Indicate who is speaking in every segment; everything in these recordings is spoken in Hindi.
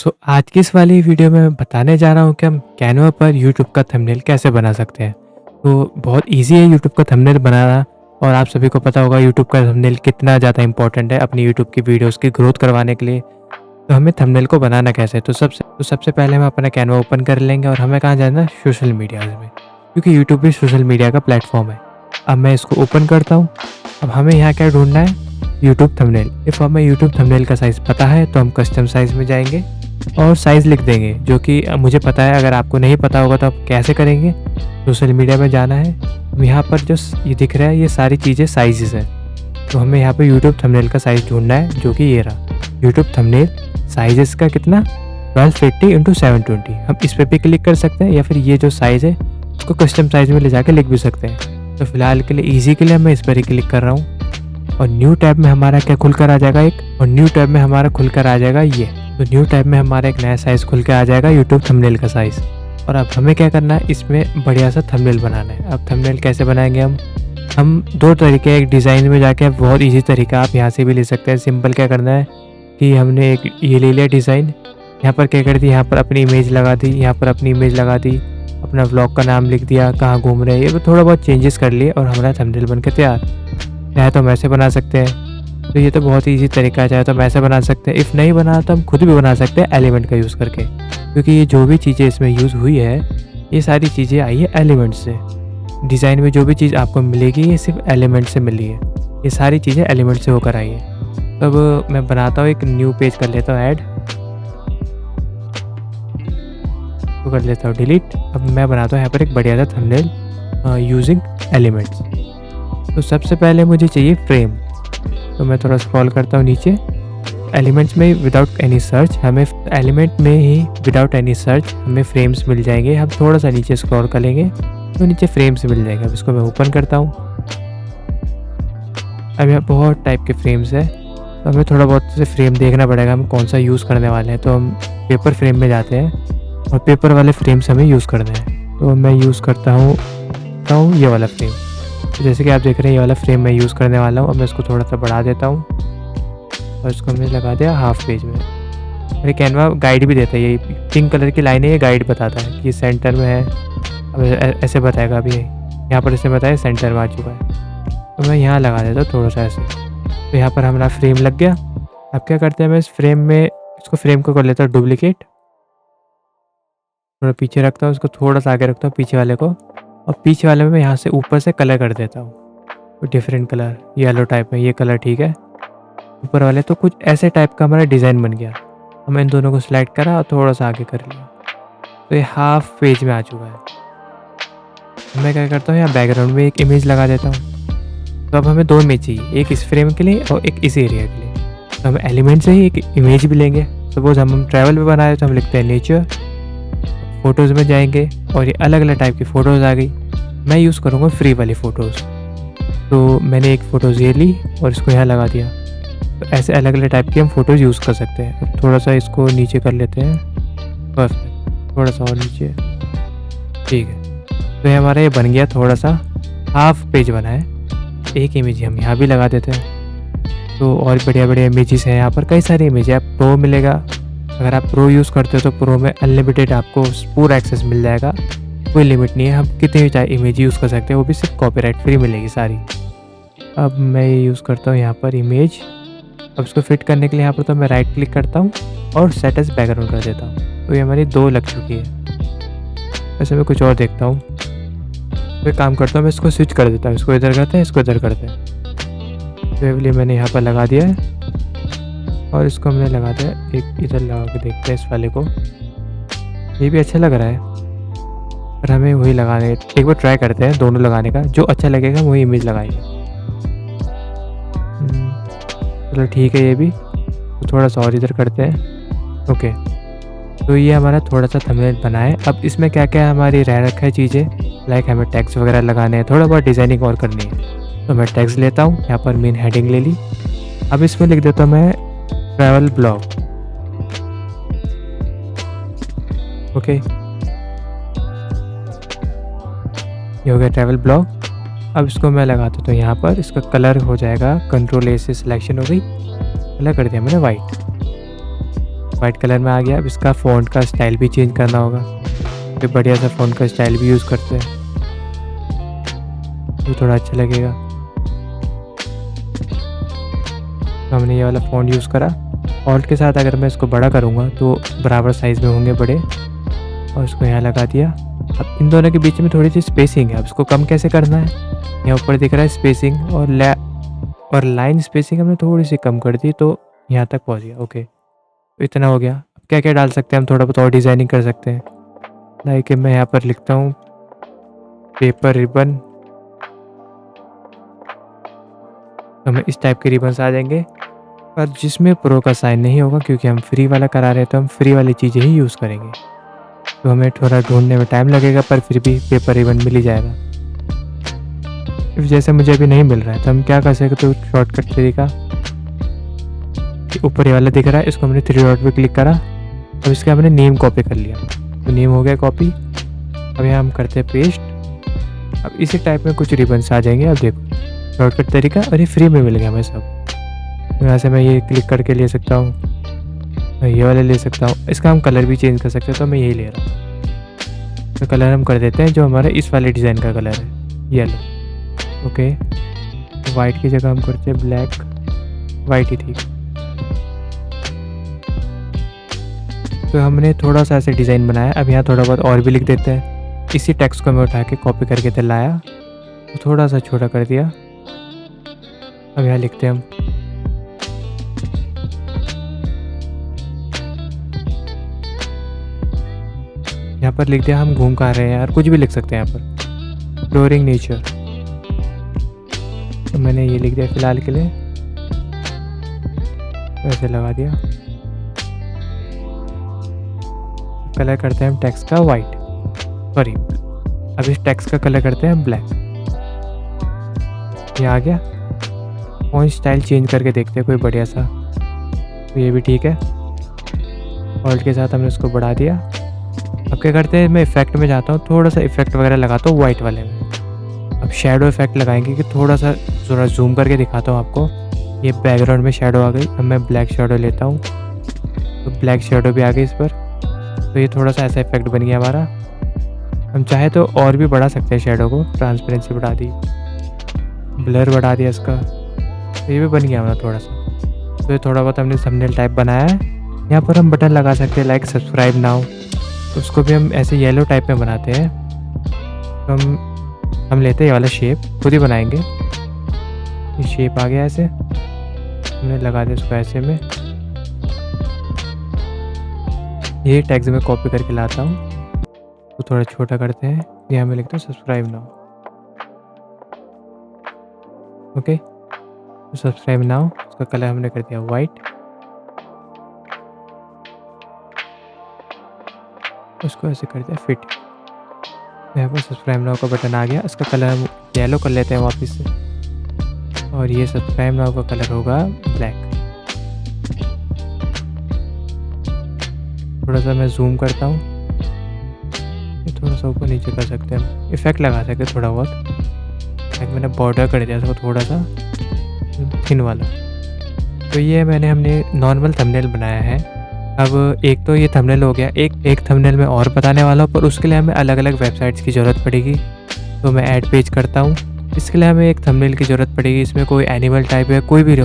Speaker 1: आज की इस वाली वीडियो में मैं बताने जा रहा हूँ कि हम कैनवा पर यूट्यूब का थंबनेल कैसे बना सकते हैं। तो बहुत इजी है यूट्यूब का थंबनेल बनाना। और आप सभी को पता होगा यूट्यूब का थंबनेल कितना ज़्यादा इंपॉर्टेंट है अपनी यूट्यूब की वीडियोस की ग्रोथ करवाने के लिए। तो हमें थंबनेल को बनाना कैसे है, तो सबसे पहले हम अपना कैनवा ओपन कर लेंगे और हमें कहाँ जाना है, सोशल मीडिया में, क्योंकि यूट्यूब भी सोशल मीडिया का प्लेटफॉर्म है। अब मैं इसको ओपन करता हूँ। अब हमें यहाँ क्या ढूंढना है, यूट्यूब थंबनेल। इफ़ हमें यूट्यूब थंबनेल का साइज़ पता है तो हम कस्टम साइज़ में जाएंगे और साइज़ लिख देंगे, जो कि मुझे पता है। अगर आपको नहीं पता होगा तो आप कैसे करेंगे, सोशल मीडिया में जाना है। अब यहाँ पर जो ये दिख रहा है ये सारी चीज़ें साइज़ हैं। तो हमें यहाँ पे यूट्यूब थंबनेल का साइज़ ढूंढना है, जो कि ये रहा यूट्यूब थंबनेल साइज़ का कितना 1280x720। हम इस पर भी क्लिक कर सकते हैं या फिर ये जो साइज़ है उसको कस्टम साइज़ में ले जाकर लिख भी सकते हैं। तो फिलहाल के लिए ईजी के लिए मैं इस पर ही क्लिक कर रहा हूँ और न्यू टैब में हमारा क्या खुलकर आ जाएगा एक, और न्यू टैब में हमारा खुलकर आ जाएगा ये। तो न्यू टैब में हमारा एक नया साइज़ खुल के आ जाएगा यूट्यूब थंबनेल का साइज़। और अब हमें क्या करना है, इसमें बढ़िया सा थंबनेल बनाना है। अब थंबनेल कैसे बनाएंगे हम दो तरीके, एक डिज़ाइन में जाके, बहुत इजी तरीका आप यहाँ से भी ले सकते हैं। सिंपल क्या करना है कि हमने एक ये ले लिया डिज़ाइन, यहाँ पर क्या कर दिया, यहाँ पर अपनी इमेज लगा दी, यहाँ पर अपनी इमेज लगा दी, अपना व्लॉग का नाम लिख दिया, कहाँ घूम रहे हैं, ये थोड़ा बहुत चेंजेस कर लिए और हमारा थंबनेल बन के तैयार। चाहे तो हम ऐसे बना सकते हैं, तो ये तो बहुत ईजी तरीका है। चाहे तो हम ऐसे बना सकते हैं, इफ़ नहीं बना तो हम खुद भी बना सकते हैं एलिमेंट का यूज़ करके, क्योंकि ये जो भी चीज़ें इसमें यूज़ हुई है ये सारी चीज़ें आई है एलिमेंट से। डिज़ाइन में जो भी चीज़ आपको मिलेगी ये सिर्फ एलिमेंट से मिली है, ये सारी चीज़ें एलिमेंट से होकर आई है। अब मैं बनाता हूँ एक न्यू पेज, कर लेता हूँ ऐड, तो कर लेता हूँ डिलीट। अब मैं बनाता हूँ यहाँ पर एक बढ़िया सा थंबनेल यूजिंग एलिमेंट्स। तो सबसे पहले मुझे चाहिए फ्रेम, तो मैं थोड़ा स्क्रॉल करता हूँ नीचे। एलिमेंट्स में विदाउट एनी सर्च हमें, एलिमेंट में ही विदाउट एनी सर्च हमें फ्रेम्स मिल जाएंगे। हम थोड़ा सा नीचे स्क्रॉल करेंगे तो नीचे फ्रेम्स मिल जाएंगे। अब इसको मैं ओपन करता हूँ। अब यहाँ बहुत टाइप के फ्रेम्स है, तो हमें थोड़ा बहुत से फ्रेम देखना पड़ेगा हम कौन सा यूज़ करने वाले हैं। तो हम पेपर फ्रेम में जाते हैं और पेपर वाले फ्रेम्स हमें यूज़ करने हैं। तो मैं यूज़ करता हूँ ये वाला फ्रेम। तो जैसे कि आप देख रहे हैं ये वाला फ्रेम मैं यूज़ करने वाला हूँ। अब मैं इसको थोड़ा सा बढ़ा देता हूँ और इसको हमने लगा दिया हाफ पेज में। और ये कैनवा गाइड भी देता है, ये पिंक कलर की लाइन है, ये गाइड बताता है कि सेंटर में है। अब ऐसे बताएगा, अभी यहाँ पर ऐसे बताया सेंटर में आ चुका है। तो मैं यहाँ लगा देता हूँ थोड़ा सा ऐसे। तो यहाँ पर हमारा फ्रेम लग गया। अब क्या करते हैं, मैं इस फ्रेम में इसको फ्रेम को कर लेता हूँ डुप्लीकेट, थोड़ा पीछे रखता हूँ, इसको थोड़ा सा आगे रखता हूँ पीछे वाले को, और पीछे वाले में मैं यहाँ से ऊपर से कलर कर देता हूँ, तो डिफरेंट कलर, येलो टाइप में ये कलर ठीक है। ऊपर वाले तो कुछ ऐसे टाइप का हमारा डिज़ाइन बन गया। हम इन दोनों को सिलेक्ट करा और थोड़ा सा आगे कर लिया, तो ये हाफ पेज में आ चुका है। मैं क्या करता हूँ, यहाँ बैकग्राउंड में एक इमेज लगा देता हूँ। तो अब हमें दो इमेज चाहिए, एक इस फ्रेम के लिए और एक इस एरिया के लिए। तो हम एलिमेंट से ही एक इमेज भी लेंगे। सपोज हम ट्रैवल पे बनाए तो हम लिखते हैं नेचर, फ़ोटोज़ में जाएंगे और ये अलग अलग टाइप की फ़ोटोज़ आ गई। मैं यूज़ करूँगा फ्री वाली फ़ोटोज़, तो मैंने एक फ़ोटोज़ ये ली और इसको यहाँ लगा दिया। तो ऐसे अलग अलग टाइप की हम फ़ोटोज़ यूज़ कर सकते हैं। अब थोड़ा सा इसको नीचे कर लेते हैं, परफेक्ट, थोड़ा सा और नीचे, ठीक है। तो ये हमारा ये बन गया, थोड़ा सा हाफ पेज बना है। एक इमेज हम यहाँ भी लगा देते हैं। तो और बढ़िया बढ़िया इमेजेस हैं यहाँ पर, कई सारी इमेज है। प्रो मिलेगा, अगर आप प्रो यूज़ करते हो तो प्रो में अनलिमिटेड आपको पूरा एक्सेस मिल जाएगा, कोई लिमिट नहीं है। हम कितनी भी चाहे इमेज यूज़ कर सकते हैं, वो भी सिर्फ कॉपीराइट फ्री मिलेगी सारी। अब मैं ये यूज़ करता हूँ यहाँ पर इमेज। अब इसको फिट करने के लिए यहाँ पर तो मैं राइट क्लिक करता हूँ और सेट एज बैकग्राउंड कर देता हूँ। तो ये हमारी दो लग चुकी है। वैसे मैं कुछ और देखता हूँ, तो एक काम करता हूँ, मैं इसको स्विच कर देता हूँ, इसको इधर करते हैं, इसको इधर करते हैं। तो इसलिए मैंने यहाँ पर लगा दिया है और इसको हमने लगा दिया एक इधर लगा के, देखते हैं इस वाले को, ये भी अच्छा लग रहा है। पर हमें वही लगाने, एक बार ट्राई करते हैं दोनों लगाने का, जो अच्छा लगेगा वही इमेज लगाएंगे। चलो ठीक है, ये भी तो थोड़ा सा और इधर करते हैं। ओके, तो ये हमारा थोड़ा सा थंबनेल बना है। अब इसमें क्या क्या हमारी रह रखा है चीज़ें, लाइक हमें टैग्स वगैरह लगाने हैं, थोड़ा बहुत डिज़ाइनिंग और करनी है। तो मैं टैग्स लेता हूँ, यहाँ पर मेन हेडिंग ले ली। अब इसमें लिख देता हूँ मैं ट्रैवल ब्लॉग। ओके, ये हो गया ट्रैवल ब्लॉग। अब इसको मैं लगा देता हूँ यहाँ पर, इसका कलर हो जाएगा, कंट्रोल ए से सिलेक्शन हो गई, कलर कर दिया मैंने वाइट। वाइट कलर में आ गया। अब इसका फ़ॉन्ट का स्टाइल भी चेंज करना होगा, तो बढ़िया सा फ़ॉन्ट का स्टाइल भी यूज़ करते हैं, तो थोड़ा अच्छा लगेगा। तो हमने ये वाला फ़ॉन्ट यूज़ करा। ऑल्ट के साथ अगर मैं इसको बड़ा करूँगा तो बराबर साइज़ में होंगे बड़े, और इसको यहाँ लगा दिया। अब इन दोनों के बीच में थोड़ी सी स्पेसिंग है, अब इसको कम कैसे करना है, यहाँ ऊपर दिख रहा है स्पेसिंग, और लाइन स्पेसिंग हमने थोड़ी सी कम कर दी, तो यहाँ तक पहुँच गया। ओके, तो इतना हो गया। अब क्या क्या डाल सकते हैं हम, थोड़ा बहुत और डिज़ाइनिंग कर सकते हैं। लाइक मैं यहाँ पर लिखता हूँ पेपर रिबन, तो हमें इस टाइप के रिबन्स आ जाएंगे, पर जिसमें प्रो का साइन नहीं होगा, क्योंकि हम फ्री वाला करा रहे हैं, तो हम फ्री वाली चीज़ें ही यूज़ करेंगे। तो हमें थोड़ा ढूंढने में टाइम लगेगा, पर फिर भी पेपर रिबन मिल ही जाएगा। जैसे मुझे अभी नहीं मिल रहा है, तो हम क्या कर सकते, तो शॉर्टकट तरीका, ऊपर ये वाला दिख रहा है, इसको हमने 3 डॉट पे क्लिक करा। अब इसका हमने नेम कॉपी कर लिया, तो नेम हो गया कॉपी। अब यहाँ हम करते हैं पेस्ट। अब इसी टाइप में कुछ रिबन्स आ जाएंगे। अब देखो शॉर्टकट तरीका, और ये फ्री में मिल गया हमें सब। यहाँ से मैं ये क्लिक करके ले सकता हूँ, मैं ये वाले ले सकता हूँ। इसका हम कलर भी चेंज कर सकते हैं, तो मैं यही ले रहा हूँ। तो कलर हम कर देते हैं जो हमारे इस वाले डिज़ाइन का कलर है, येलो। ओके, वाइट की जगह हम करते हैं ब्लैक, वाइट ही ठीक। तो हमने थोड़ा सा ऐसे डिज़ाइन बनाया। अब यहाँ थोड़ा बहुत और भी लिख देते हैं। इसी टेक्स्ट को मैं उठा के कॉपी करके इधर लाया, तो थोड़ा सा छोटा कर दिया। अब यहाँ लिखते हैं हम यहाँ पर लिख दिया हम घूम कहाँ रहे हैं यार, कुछ भी लिख सकते हैं यहाँ पर, फ्लोरिंग नेचर। तो मैंने ये लिख दिया फिलहाल के लिए, ऐसे लगा दिया। कलर करते हैं हम टेक्स्ट का वाइट, सॉरी अब इस टेक्स्ट का कलर करते हैं हम ब्लैक। ये आ गया। फॉन्ट स्टाइल चेंज करके देखते हैं कोई बढ़िया सा, तो ये भी ठीक है। ऑल्ट के साथ हमने उसको बढ़ा दिया। अब क्या करते हैं, मैं इफेक्ट में जाता हूँ, थोड़ा सा इफेक्ट वगैरह लगाता हूँ वाइट वाले में। अब शेडो इफेक्ट लगाएंगे, कि थोड़ा सा ज़रा जूम करके दिखाता हूँ आपको। ये बैकग्राउंड में शेडो आ गई। अब मैं ब्लैक शेडो लेता हूँ, तो ब्लैक शेडो भी आ गई इस पर। तो ये थोड़ा सा ऐसा इफेक्ट बन गया हमारा। हम चाहे तो और भी बढ़ा सकते हैं शेडो को, ट्रांसपेरेंसी बढ़ा दी, ब्लर बढ़ा दिया इसका, तो ये भी बन गया हमारा थोड़ा सा। तो ये थोड़ा बहुत हमने थंबनेल टाइप बनाया है। यहाँ पर हम बटन लगा सकते हैं लाइक सब्सक्राइब नाउ, तो उसको भी हम ऐसे येलो टाइप में बनाते हैं। तो हम लेते हैं ये वाला शेप, खुद ही बनाएंगे। ये शेप आ गया ऐसे, हमने लगा दिया इसको ऐसे में। ये टैग्स में कॉपी करके लाता हूँ, तो थोड़ा छोटा करते हैं। यहाँ में लिखता हूँ सब्सक्राइब नाउ। ओके, तो सब्सक्राइब नाउ, उसका कलर हमने कर दिया वाइट। उसको ऐसे कर दिया फिट। यहाँ पर सब्सक्राइब नाउ का बटन आ गया, इसका कलर हम येलो कर लेते हैं वापस से, और ये सब्सक्राइब नाउ का कलर होगा ब्लैक। थोड़ा सा मैं जूम करता हूँ, ये थोड़ा सा ऊपर नीचे कर सकते हैं हम, इफेक्ट लगा सकते हैं थोड़ा बहुत। मैंने बॉर्डर कर दिया इसको थोड़ा सा थिन वाला। तो ये हमने नॉर्मल थंबनेल बनाया है। अब एक तो ये थंबनेल हो गया, एक थंबनेल में और बताने वाला हूँ, पर उसके लिए हमें अलग अलग वेबसाइट्स की ज़रूरत पड़ेगी। तो मैं ऐड पेज करता हूँ। इसके लिए हमें एक थंबनेल की ज़रूरत पड़ेगी, इसमें कोई एनिमल टाइप है, कोई भी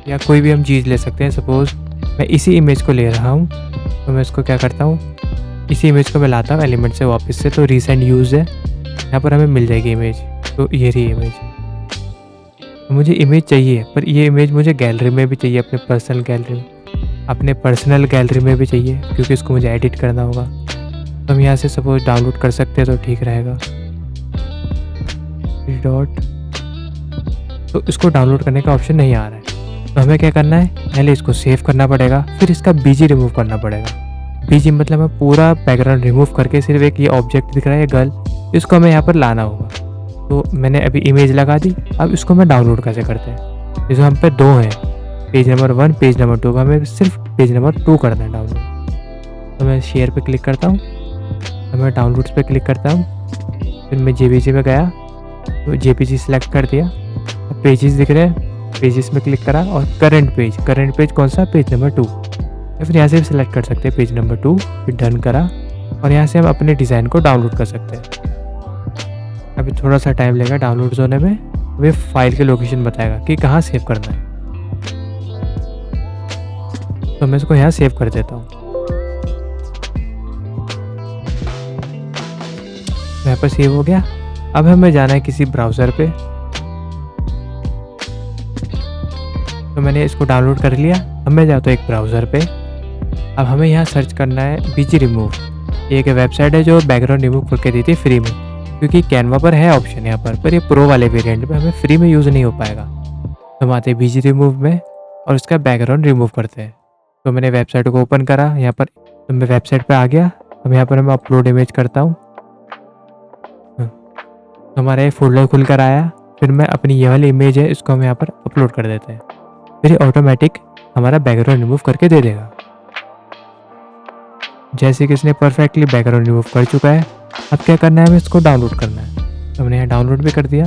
Speaker 1: या कोई भी हम चीज़ ले सकते हैं। सपोज़ मैं इसी इमेज को ले रहा हूँ, तो मैं इसको क्या करता हूँ, इसी इमेज को मैं लाता हूँ एलिमेंट से वापस से। तो रिसेंट यूज़ है, यहाँ पर हमें मिल जाएगी इमेज। तो ये रही इमेज। मुझे इमेज चाहिए, पर ये इमेज मुझे गैलरी में भी चाहिए, अपने पर्सनल गैलरी में भी चाहिए, क्योंकि इसको मुझे एडिट करना होगा। तो हम यहाँ से सपोज डाउनलोड कर सकते हैं, तो ठीक रहेगा। डॉट, तो इसको डाउनलोड करने का ऑप्शन नहीं आ रहा है, तो हमें क्या करना है, पहले इसको सेव करना पड़ेगा, फिर इसका बीजी रिमूव करना पड़ेगा। बीजी मतलब मैं पूरा बैकग्राउंड रिमूव करके सिर्फ एक ये ऑब्जेक्ट दिख रहा है गर्ल, इसको हमें यहाँ पर लाना होगा। तो मैंने अभी इमेज लगा दी। अब इसको मैं डाउनलोड कैसे करते हैं, जैसे हम पे 2 हैं, पेज नंबर 1 पेज नंबर 2, हमें सिर्फ पेज नंबर 2 करना है डाउनलोड। तो मैं शेयर पे क्लिक करता हूँ, तो मैं डाउनलोड्स पे क्लिक करता हूँ, फिर मैं JPG में गया, तो JPG सिलेक्ट कर दिया। पेजेस दिख रहे हैं, पेजेस में क्लिक करा, और करंट पेज कौन सा, पेज नंबर 2। या फिर यहाँ से भी सिलेक्ट कर सकते हैं पेज नंबर 2, फिर डन करा और यहाँ से हम अपने डिज़ाइन को डाउनलोड कर सकते हैं। अभी थोड़ा सा टाइम लगेगा डाउनलोड होने में। वे फाइल के लोकेशन बताएगा कि कहाँ सेव करना है, तो मैं इसको यहाँ सेव कर देता हूँ। यहाँ पर सेव हो गया। अब हमें जाना है किसी ब्राउज़र पे, तो मैंने इसको डाउनलोड कर लिया। अब मैं जाता हूँ एक ब्राउज़र पे। अब हमें यहाँ सर्च करना है बीजी रिमूव। ये एक वेबसाइट है जो बैकग्राउंड रिमूव करके देती है फ्री में, क्योंकि कैनवा पर है ऑप्शन यहाँ पर ये प्रो वाले वेरिएंट में हमें फ्री में यूज़ नहीं हो पाएगा। तो हम आते हैं बीजी रिमूव में और उसका बैकग्राउंड रिमूव करते हैं। तो मैंने वेबसाइट को ओपन करा यहाँ पर, तो मैं वेबसाइट पे आ गया। अब यहाँ पर मैं अपलोड इमेज करता हूँ, तो हमारा ये फोल्डर खुल कर आया। फिर मैं अपनी ये वाली इमेज है इसको हम यहाँ पर अपलोड कर देते हैं। फिर ये ऑटोमेटिक हमारा बैकग्राउंड रिमूव करके दे देगा। जैसे कि इसने परफेक्टली बैकग्राउंड रिमूव कर चुका है। अब क्या करना है, हमें इसको डाउनलोड करना है। तो हमने यहाँ डाउनलोड भी कर दिया।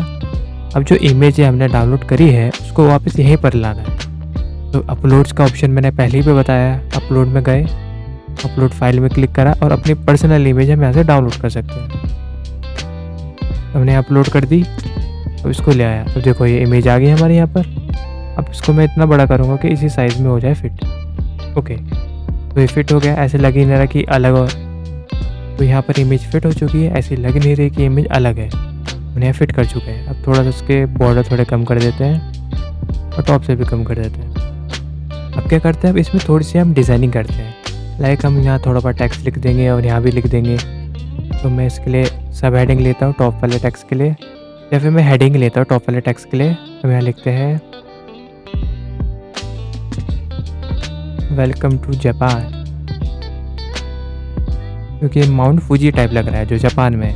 Speaker 1: अब जो इमेज है हमने डाउनलोड करी है उसको वापस यहीं पर लाना है। तो अपलोड्स का ऑप्शन मैंने पहले ही पे बताया है। अपलोड में गए, अपलोड फाइल में क्लिक करा और अपनी पर्सनल इमेज हम यहाँ से डाउनलोड कर सकते हैं। हमने अपलोड कर दी। अब इसको ले आया। तो देखो ये इमेज आ गई हमारे यहाँ पर। अब इसको मैं इतना बड़ा करूँगा कि इसी साइज़ में हो जाए फिट। ओके, तो ये फिट हो गया। ऐसे लग ही नहीं रहा कि अलग हो। तो यहाँ पर इमेज फिट हो चुकी है। ऐसी लग नहीं रही कि इमेज अलग है। हमने यहाँ फिट कर चुके हैं। अब थोड़ा सा इसके बॉर्डर थोड़े कम कर देते हैं और टॉप से भी कम कर देते हैं। अब क्या करते हैं, अब इसमें थोड़ी सी हम डिज़ाइनिंग करते हैं। लाइक हम यहाँ थोड़ा सा टेक्स्ट लिख देंगे और यहाँ भी लिख देंगे। तो मैं इसके लिए सब हेडिंग लेता हूँ टॉप वाले टेक्स्ट के लिए, या फिर मैं हेडिंग लेता हूँ टॉप वाले टेक्स्ट के लिए। हम यहाँ लिखते हैं वेलकम टू जापान, क्योंकि माउंट फूजी टाइप लग रहा है जो जापान में है।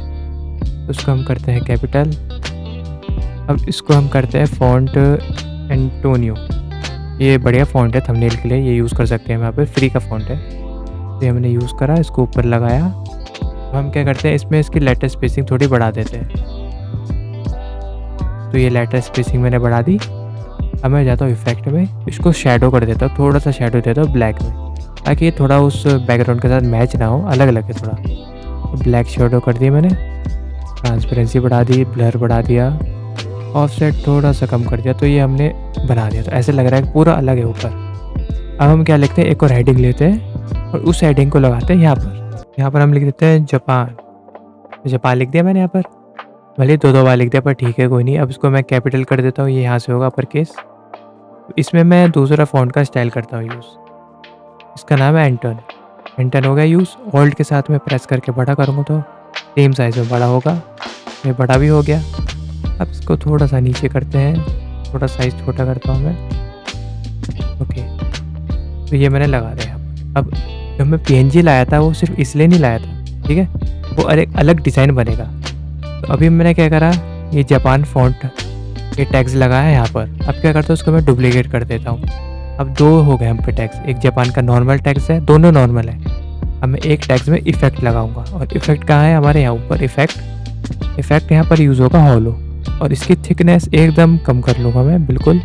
Speaker 1: तो उसको हम करते हैं कैपिटल। अब इसको हम करते हैं फ़ॉन्ट एंटोनियो। ये बढ़िया फ़ॉन्ट है थंबनेल के लिए, ये यूज़ कर सकते हैं। यहाँ पर फ्री का फ़ॉन्ट है, तो हमने यूज़ करा, इसको ऊपर लगाया। तो हम क्या करते हैं, इसमें इसकी लेटर स्पेसिंग थोड़ी बढ़ा देते हैं। तो ये लेटर स्पेसिंग मैंने बढ़ा दी। अब मैं जाता हूँ इफेक्ट में, इसको शेडो कर देता हूँ, थोड़ा सा शेडो देता हूँ ब्लैक में, ताकि ये थोड़ा उस बैकग्राउंड के साथ मैच ना हो, अलग अलग है थोड़ा। तो ब्लैक शेडो कर दिया मैंने, ट्रांसपेरेंसी बढ़ा दी, ब्लर बढ़ा दिया, ऑफसेट थोड़ा सा कम कर दिया। तो ये हमने बना दिया। तो ऐसे लग रहा है कि पूरा अलग है ऊपर। अब हम क्या लिखते हैं, एक और हेडिंग लेते हैं और उस हेडिंग को लगाते हैं यहाँ पर। यहाँ पर हम लिख देते हैं जापान। तो जापान लिख दिया मैंने यहाँ पर, भले 2 बार लिख दिया पर ठीक है, कोई नहीं। अब इसको मैं कैपिटल कर देता हूँ, ये यहाँ से होगा अपर केस। इसमें मैं दूसरा फ़ॉन्ट का स्टाइल करता हूँ यूज़, इसका नाम है एंटन। एंटन हो गया यूज़। ऑल्ट के साथ में प्रेस करके बड़ा करूँगा तो सेम साइज़ में बड़ा होगा। ये बड़ा भी हो गया। अब इसको थोड़ा सा नीचे करते हैं, थोड़ा साइज़ छोटा करता हूँ मैं। ओके, तो ये मैंने लगा दिया। अब जब मैं PNG लाया था वो सिर्फ इसलिए नहीं लाया था, ठीक है, वो एक अलग डिज़ाइन बनेगा। तो अभी मैंने क्या करा, ये जापान फ़ॉन्ट ये टैग्स लगाया है यहाँ पर। अब क्या करता हूँ, उसको मैं डुप्लीकेट कर देता हूँ। अब 2 हो गए हम पे टैग्स, एक जापान का नॉर्मल टैग्स है, दोनों नॉर्मल है। अब मैं एक टैग्स में इफेक्ट लगाऊंगा, और इफेक्ट कहाँ है, हमारे यहाँ ऊपर इफेक्ट यहाँ पर यूज़ होगा हॉलो, और इसकी थिकनेस एकदम कम कर लूँगा मैं बिल्कुल।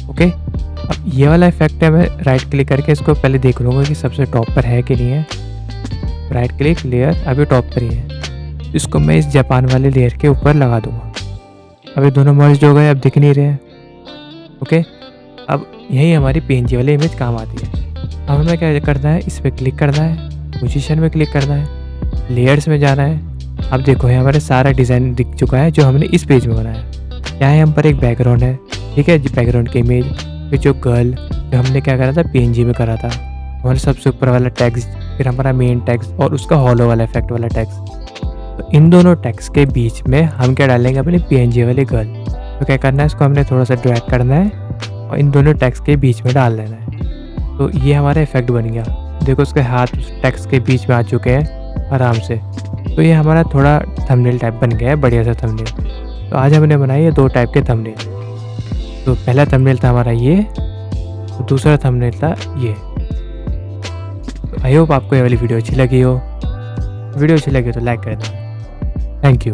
Speaker 1: ओके, अब ये वाला इफेक्ट है, मैं राइट क्लिक करके इसको पहले देख लूँगा कि सबसे टॉप पर है कि नहीं है। राइट क्लिक, लेयर, अभी टॉप पर ही है। इसको मैं इस जापान वाले लेयर के ऊपर लगा दूँगा। अभी दोनों मर्ज हो गए, अब दिख नहीं रहे हैं। ओके, अब यही हमारी PNG वाली इमेज काम आती है। अब हमें क्या करना है, इस पर क्लिक करना है, पोजीशन में क्लिक करना है, लेयर्स में जाना है। अब देखो ये हमारे सारा डिज़ाइन दिख चुका है जो हमने इस पेज में बनाया। यहाँ है हम पर एक बैकग्राउंड है, ठीक है, बैकग्राउंड की इमेज, फिर जो गर्ल जो हमने क्या करा था PNG में करा था, हमारे सबसे ऊपर वाला टैक्स, फिर हमारा मेन टैक्स और उसका हॉलो वाला इफेक्ट वाला टैक्स। तो इन दोनों टैक्स के बीच में हम क्या डालेंगे, अपनी PNG वाली गर्ल। तो क्या करना है, इसको हमने थोड़ा सा ड्रैग करना है और इन दोनों टैक्स के बीच में डाल देना है। तो ये हमारा इफेक्ट बन गया। देखो उसके हाथ उस टैक्स के बीच में आ चुके हैं आराम से। तो ये हमारा थोड़ा थंबनेल टाइप बन गया है, बढ़िया सा थंबनेल। तो आज हमने बनाई है 2 टाइप के थंबनेल। तो पहला थंबनेल था हमारा ये, तो दूसरा थंबनेल था ये। तो आई होप आपको ये वाली वीडियो अच्छी लगी हो। वीडियो अच्छी लगी तो लाइक कर देना। Thank you.